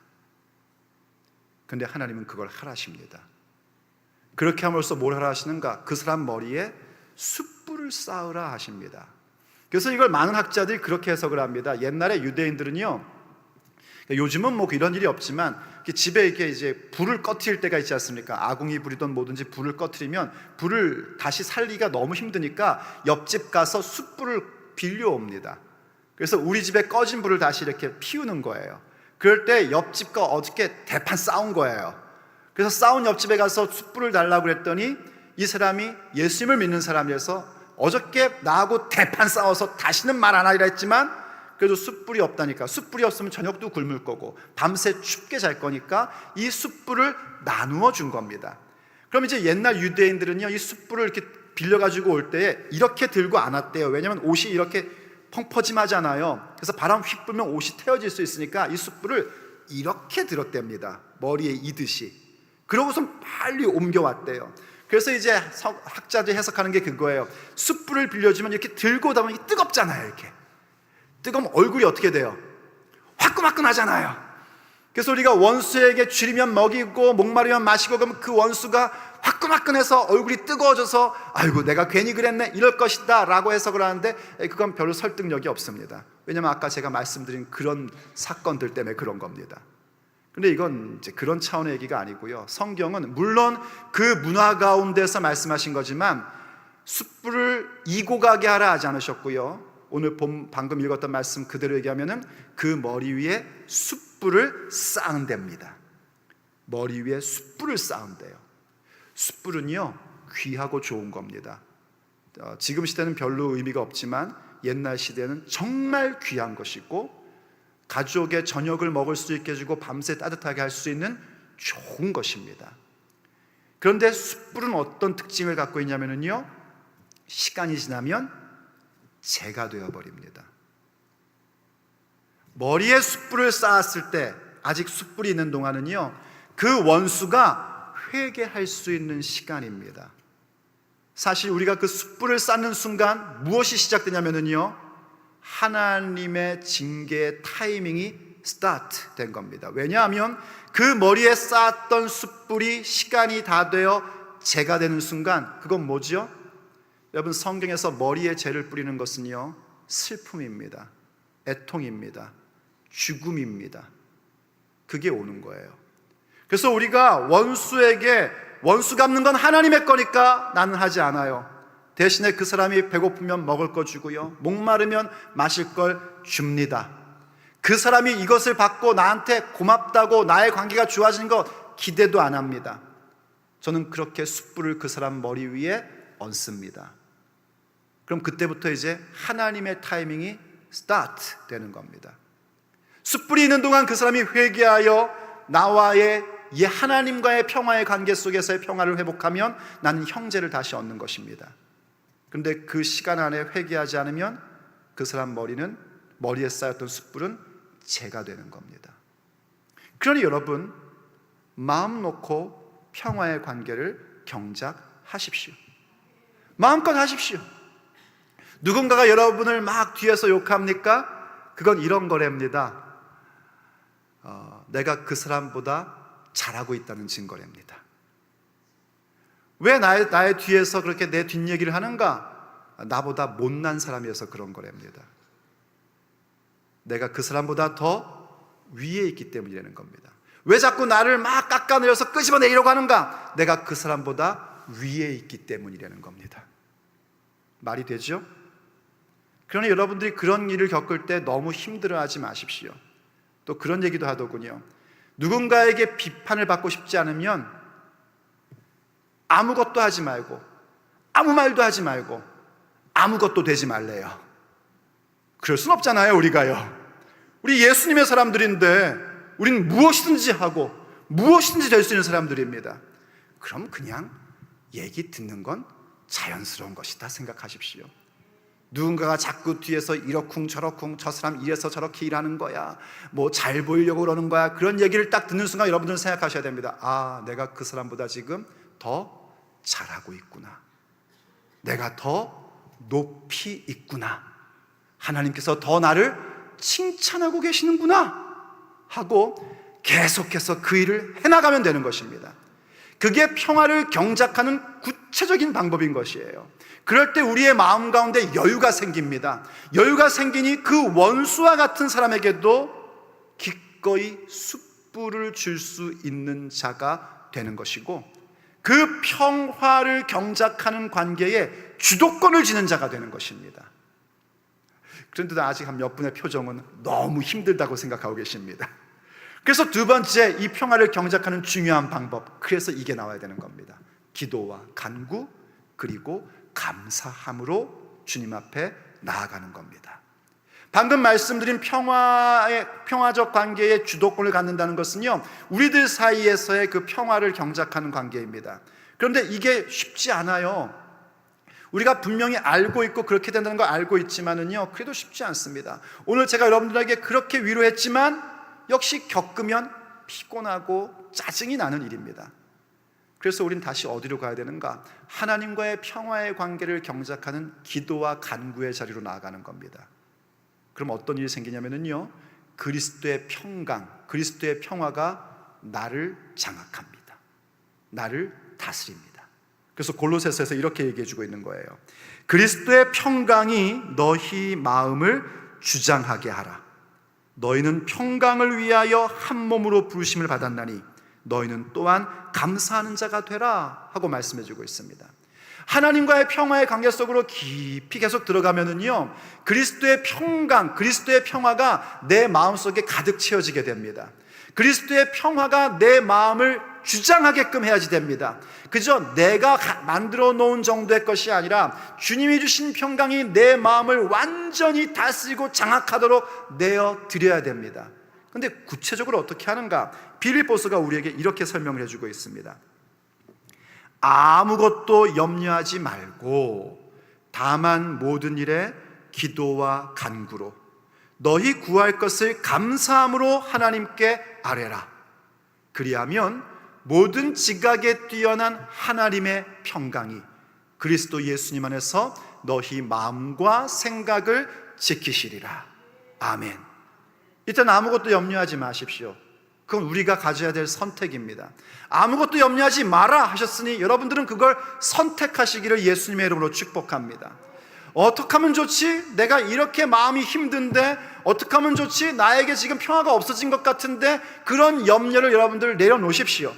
그런데 하나님은 그걸 하라십니다. 그렇게 함으로써 뭘 하라 하시는가? 그 사람 머리에 숯불을 쌓으라 하십니다. 그래서 이걸 많은 학자들이 그렇게 해석을 합니다. 옛날에 유대인들은요, 요즘은 뭐 이런 일이 없지만 집에 이렇게 이제 불을 꺼트릴 때가 있지 않습니까? 아궁이 불이든 뭐든지 불을 꺼트리면 불을 다시 살리기가 너무 힘드니까 옆집 가서 숯불을 빌려옵니다. 그래서 우리 집에 꺼진 불을 다시 이렇게 피우는 거예요. 그럴 때 옆집과 어저께 대판 싸운 거예요. 그래서 싸운 옆집에 가서 숯불을 달라고 그랬더니 이 사람이 예수님을 믿는 사람이라서 어저께 나하고 대판 싸워서 다시는 말 안 하리라 했지만 그래도 숯불이 없다니까, 숯불이 없으면 저녁도 굶을 거고 밤새 춥게 잘 거니까 이 숯불을 나누어 준 겁니다. 그럼 이제 옛날 유대인들은요, 이 숯불을 이렇게 빌려가지고 올 때 이렇게 들고 안 왔대요. 왜냐하면 옷이 이렇게 펑퍼짐하잖아요. 그래서 바람 휙 불면 옷이 태워질 수 있으니까 이 숯불을 이렇게 들었답니다. 머리에 이듯이. 그러고서 빨리 옮겨왔대요. 그래서 이제 학자들이 해석하는 게 그거예요. 숯불을 빌려주면 이렇게 들고 오다 보면 뜨겁잖아요. 이렇게 뜨거우면 얼굴이 어떻게 돼요? 화끈화끈하잖아요. 그래서 우리가 원수에게 줄이면 먹이고 목마르면 마시고 그러면 그 원수가 화끈화끈해서 얼굴이 뜨거워져서 아이고 내가 괜히 그랬네 이럴 것이다 라고 해석을 하는데 그건 별로 설득력이 없습니다. 왜냐하면 아까 제가 말씀드린 그런 사건들 때문에 그런 겁니다. 근데 이건 이제 그런 차원의 얘기가 아니고요. 성경은 물론 그 문화 가운데서 말씀하신 거지만 숯불을 이고 가게 하라 하지 않으셨고요. 오늘 방금 읽었던 말씀 그대로 얘기하면은 그 머리 위에 숯불을 쌓은답니다. 머리 위에 숯불을 쌓은대요. 숯불은요 귀하고 좋은 겁니다. 지금 시대는 별로 의미가 없지만 옛날 시대는 정말 귀한 것이고 가족의 저녁을 먹을 수 있게 해주고 밤새 따뜻하게 할 수 있는 좋은 것입니다. 그런데 숯불은 어떤 특징을 갖고 있냐면요, 시간이 지나면 재가 되어버립니다. 머리에 숯불을 쌓았을 때 아직 숯불이 있는 동안은요, 그 원수가 회개할 수 있는 시간입니다. 사실 우리가 그 숯불을 쌓는 순간 무엇이 시작되냐면요, 하나님의 징계의 타이밍이 스타트 된 겁니다. 왜냐하면 그 머리에 쌓았던 숯불이 시간이 다 되어 재가 되는 순간, 그건 뭐지요? 여러분, 성경에서 머리에 재를 뿌리는 것은요, 슬픔입니다. 애통입니다. 죽음입니다. 그게 오는 거예요. 그래서 우리가 원수에게 원수 갚는 건 하나님의 거니까 나는 하지 않아요. 대신에 그 사람이 배고프면 먹을 거 주고요, 목마르면 마실 걸 줍니다. 그 사람이 이것을 받고 나한테 고맙다고 나의 관계가 좋아진 거 기대도 안 합니다. 저는 그렇게 숯불을 그 사람 머리 위에 얹습니다. 그럼 그때부터 이제 하나님의 타이밍이 스타트 되는 겁니다. 숯불이 있는 동안 그 사람이 회개하여 나와의 이 하나님과의 평화의 관계 속에서의 평화를 회복하면 나는 형제를 다시 얻는 것입니다. 그런데 그 시간 안에 회개하지 않으면 그 사람 머리에 쌓였던 숯불은 재가 되는 겁니다. 그러니 여러분, 마음 놓고 평화의 관계를 경작하십시오. 마음껏 하십시오. 누군가가 여러분을 막 뒤에서 욕합니까? 그건 이런 거랍니다. 내가 그 사람보다 잘하고 있다는 증거랍니다. 왜 나의 뒤에서 그렇게 내 뒷얘기를 하는가? 나보다 못난 사람이어서 그런 거랍니다. 내가 그 사람보다 더 위에 있기 때문이라는 겁니다. 왜 자꾸 나를 막 깎아내려서 끄집어내려고 하는가? 내가 그 사람보다 위에 있기 때문이라는 겁니다. 말이 되죠? 그러니 여러분들이 그런 일을 겪을 때 너무 힘들어하지 마십시오. 또 그런 얘기도 하더군요. 누군가에게 비판을 받고 싶지 않으면 아무것도 하지 말고, 아무 말도 하지 말고, 아무것도 되지 말래요. 그럴 순 없잖아요. 우리가요, 우리 예수님의 사람들인데 우리는 무엇이든지 하고 무엇이든지 될 수 있는 사람들입니다. 그럼 그냥 얘기 듣는 건 자연스러운 것이다 생각하십시오. 누군가가 자꾸 뒤에서 이러쿵 저러쿵, 저 사람 이래서 저렇게 일하는 거야, 뭐 잘 보이려고 그러는 거야, 그런 얘기를 딱 듣는 순간 여러분들은 생각하셔야 됩니다. 아, 내가 그 사람보다 지금 더 잘하고 있구나, 내가 더 높이 있구나, 하나님께서 더 나를 칭찬하고 계시는구나 하고 계속해서 그 일을 해나가면 되는 것입니다. 그게 평화를 경작하는 구체적인 방법인 것이에요. 그럴 때 우리의 마음 가운데 여유가 생깁니다. 여유가 생기니 그 원수와 같은 사람에게도 기꺼이 숯불을 줄 수 있는 자가 되는 것이고, 그 평화를 경작하는 관계에 주도권을 지는 자가 되는 것입니다. 그런데도 아직 한 몇 분의 표정은 너무 힘들다고 생각하고 계십니다. 그래서 두 번째, 이 평화를 경작하는 중요한 방법, 그래서 이게 나와야 되는 겁니다. 기도와 간구, 그리고 감사함으로 주님 앞에 나아가는 겁니다. 방금 말씀드린 평화적 관계의 주도권을 갖는다는 것은요, 우리들 사이에서의 그 평화를 경작하는 관계입니다. 그런데 이게 쉽지 않아요. 우리가 분명히 알고 있고 그렇게 된다는 걸 알고 있지만은요, 그래도 쉽지 않습니다. 오늘 제가 여러분들에게 그렇게 위로했지만 역시 겪으면 피곤하고 짜증이 나는 일입니다. 그래서 우린 다시 어디로 가야 되는가? 하나님과의 평화의 관계를 경작하는 기도와 간구의 자리로 나아가는 겁니다. 그럼 어떤 일이 생기냐면요, 그리스도의 평강, 그리스도의 평화가 나를 장악합니다. 나를 다스립니다. 그래서 골로새서에서 이렇게 얘기해 주고 있는 거예요. 그리스도의 평강이 너희 마음을 주장하게 하라. 너희는 평강을 위하여 한 몸으로 부르심을 받았나니 너희는 또한 감사하는 자가 되라 하고 말씀해 주고 있습니다. 하나님과의 평화의 관계 속으로 깊이 계속 들어가면은요, 그리스도의 평강, 그리스도의 평화가 내 마음속에 가득 채워지게 됩니다. 그리스도의 평화가 내 마음을 주장하게끔 해야지 됩니다. 그저 내가 만들어 놓은 정도의 것이 아니라 주님이 주신 평강이 내 마음을 완전히 다스리고 장악하도록 내어 드려야 됩니다. 그런데 구체적으로 어떻게 하는가? 빌립보서가 우리에게 이렇게 설명을 해주고 있습니다. 아무것도 염려하지 말고 다만 모든 일에 기도와 간구로 너희 구할 것을 감사함으로 하나님께 아뢰라. 그리하면 모든 지각에 뛰어난 하나님의 평강이 그리스도 예수님 안에서 너희 마음과 생각을 지키시리라. 아멘. 이때는 아무것도 염려하지 마십시오. 그건 우리가 가져야 될 선택입니다. 아무것도 염려하지 마라 하셨으니 여러분들은 그걸 선택하시기를 예수님의 이름으로 축복합니다. 어떻게 하면 좋지? 내가 이렇게 마음이 힘든데 어떻게 하면 좋지? 나에게 지금 평화가 없어진 것 같은데, 그런 염려를 여러분들 내려놓으십시오.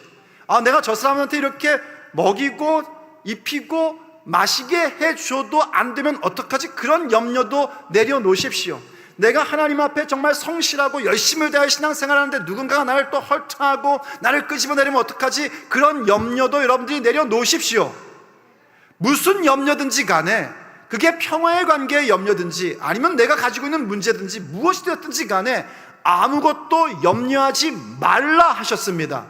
내가 저 사람한테 이렇게 먹이고 입히고 마시게 해줘도 안 되면 어떡하지? 그런 염려도 내려놓으십시오. 내가 하나님 앞에 정말 성실하고 열심을 다해 신앙생활하는데 누군가가 나를 또 헐트하고 나를 끄집어내리면 어떡하지? 그런 염려도 여러분들이 내려놓으십시오. 무슨 염려든지 간에, 그게 평화의 관계의 염려든지 아니면 내가 가지고 있는 문제든지 무엇이 되었든지 간에 아무것도 염려하지 말라 하셨습니다.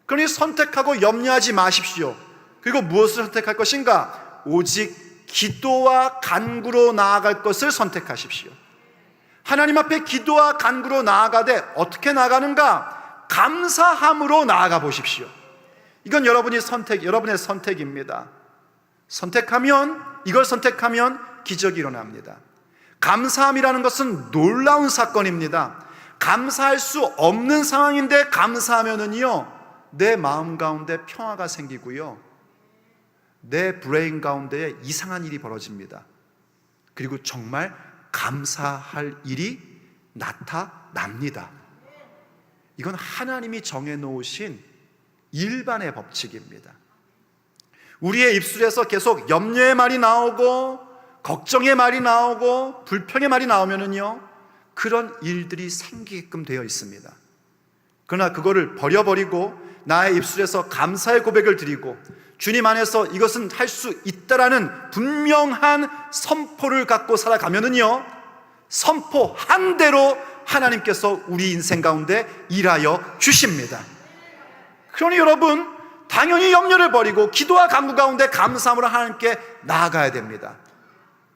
그러니 선택하고 염려하지 마십시오. 그리고 무엇을 선택할 것인가? 오직 기도와 간구로 나아갈 것을 선택하십시오. 하나님 앞에 기도와 간구로 나아가되 어떻게 나가는가? 감사함으로 나아가 보십시오. 이건 여러분의 선택입니다. 이걸 선택하면 기적이 일어납니다. 감사함이라는 것은 놀라운 사건입니다. 감사할 수 없는 상황인데 감사하면은요, 내 마음 가운데 평화가 생기고요, 내 브레인 가운데에 이상한 일이 벌어집니다. 그리고 정말 감사할 일이 나타납니다. 이건 하나님이 정해놓으신 일반의 법칙입니다. 우리의 입술에서 계속 염려의 말이 나오고 걱정의 말이 나오고 불평의 말이 나오면은요, 그런 일들이 생기게끔 되어 있습니다. 그러나 그거를 버려버리고 나의 입술에서 감사의 고백을 드리고 주님 안에서 이것은 할 수 있다라는 분명한 선포를 갖고 살아가면은요, 선포한 대로 하나님께서 우리 인생 가운데 일하여 주십니다. 그러니 여러분, 당연히 염려를 버리고 기도와 간구 가운데 감사함으로 하나님께 나아가야 됩니다.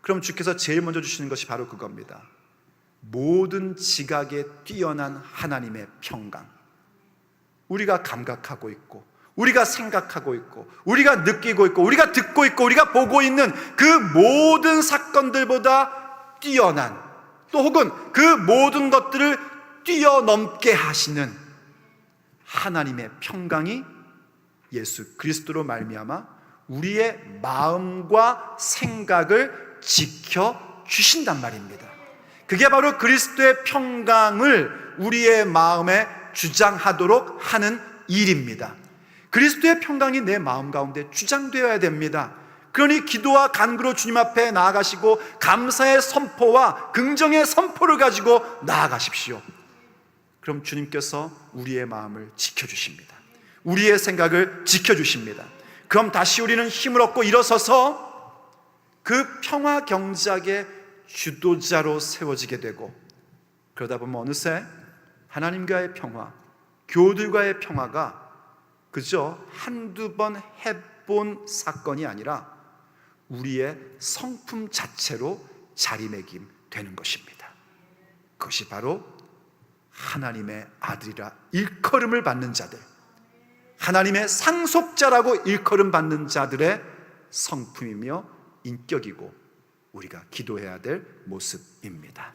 그럼 주께서 제일 먼저 주시는 것이 바로 그겁니다. 모든 지각에 뛰어난 하나님의 평강. 우리가 감각하고 있고 우리가 생각하고 있고 우리가 느끼고 있고 우리가 듣고 있고 우리가 보고 있는 그 모든 사건들보다 뛰어난, 또 혹은 그 모든 것들을 뛰어넘게 하시는 하나님의 평강이 예수 그리스도로 말미암아 우리의 마음과 생각을 지켜주신단 말입니다. 그게 바로 그리스도의 평강을 우리의 마음에 주장하도록 하는 일입니다. 그리스도의 평강이 내 마음 가운데 주장되어야 됩니다. 그러니 기도와 간구로 주님 앞에 나아가시고 감사의 선포와 긍정의 선포를 가지고 나아가십시오. 그럼 주님께서 우리의 마음을 지켜주십니다. 우리의 생각을 지켜주십니다. 그럼 다시 우리는 힘을 얻고 일어서서 그 평화 경작의 주도자로 세워지게 되고, 그러다 보면 어느새 하나님과의 평화, 교우들과의 평화가 그저 한두 번 해본 사건이 아니라 우리의 성품 자체로 자리매김 되는 것입니다. 그것이 바로 하나님의 아들이라 일컬음을 받는 자들, 하나님의 상속자라고 일컬음 받는 자들의 성품이며 인격이고 우리가 기도해야 될 모습입니다.